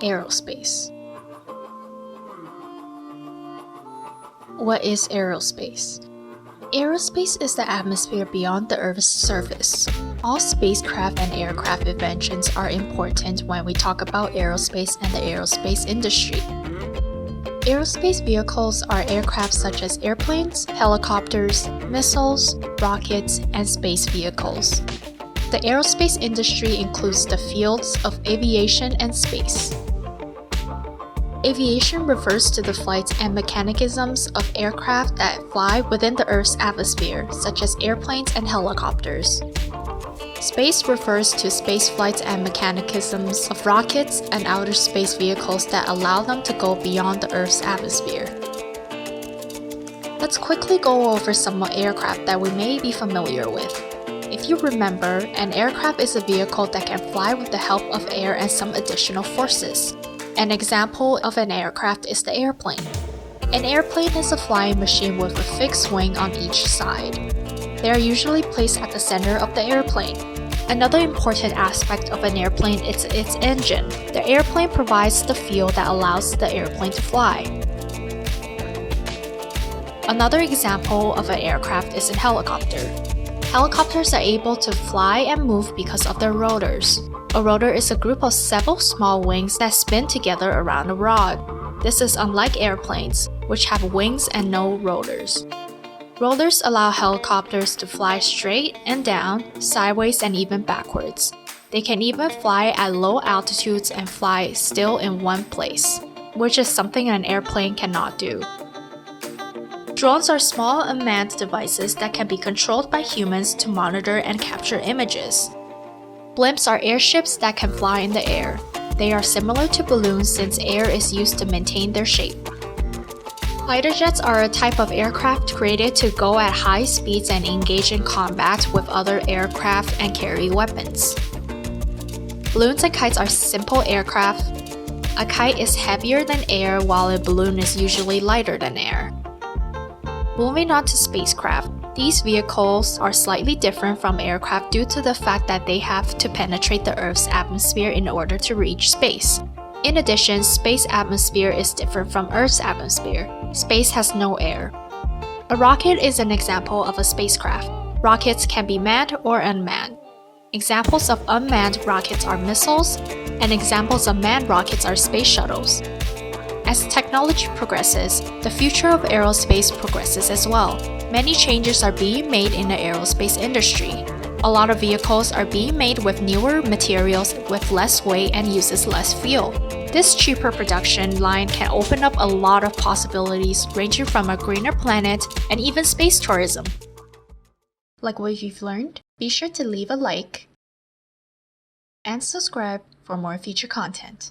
Aerospace. What is aerospace? Aerospace is the atmosphere beyond the Earth's surface. All spacecraft and aircraft inventions are important when we talk about aerospace and the aerospace industry. Aerospace vehicles are aircraft such as airplanes, helicopters, missiles, rockets, and space vehicles. The aerospace industry includes the fields of aviation and space. Aviation refers to the flights and mechanisms of aircraft that fly within the Earth's atmosphere, such as airplanes and helicopters. Space refers to space flights and mechanisms of rockets and outer space vehicles that allow them to go beyond the Earth's atmosphere. Let's quickly go over some aircraft that we may be familiar with. If you remember, an aircraft is a vehicle that can fly with the help of air and some additional forces. An example of an aircraft is the airplane. An airplane is a flying machine with a fixed wing on each side. They are usually placed at the center of the airplane. Another important aspect of an airplane is its engine. The airplane provides the fuel that allows the airplane to fly. Another example of an aircraft is a helicopter. Helicopters are able to fly and move because of their rotors. A rotor is a group of several small wings that spin together around a rod. This is unlike airplanes, which have wings and no rotors. Rotors allow helicopters to fly straight and down, sideways, and even backwards. They can even fly at low altitudes and fly still in one place, which is something an airplane cannot do. Drones are small unmanned devices that can be controlled by humans to monitor and capture images. Blimps are airships that can fly in the air. They are similar to balloons since air is used to maintain their shape. Fighter jets are a type of aircraft created to go at high speeds and engage in combat with other aircraft and carry weapons. Balloons and kites are simple aircraft. A kite is heavier than air while a balloon is usually lighter than air. Moving on to spacecraft. These vehicles are slightly different from aircraft due to the fact that they have to penetrate the Earth's atmosphere in order to reach space. In addition, space atmosphere is different from Earth's atmosphere. Space has no air. A rocket is an example of a spacecraft. Rockets can be manned or unmanned. Examples of unmanned rockets are missiles, and examples of manned rockets are space shuttles. As technology progresses, the future of aerospace progresses as well. Many changes are being made in the aerospace industry. A lot of vehicles are being made with newer materials with less weight and uses less fuel. This cheaper production line can open up a lot of possibilities ranging from a greener planet and even space tourism. Like what you've learned? Be sure to leave a like and subscribe for more future content.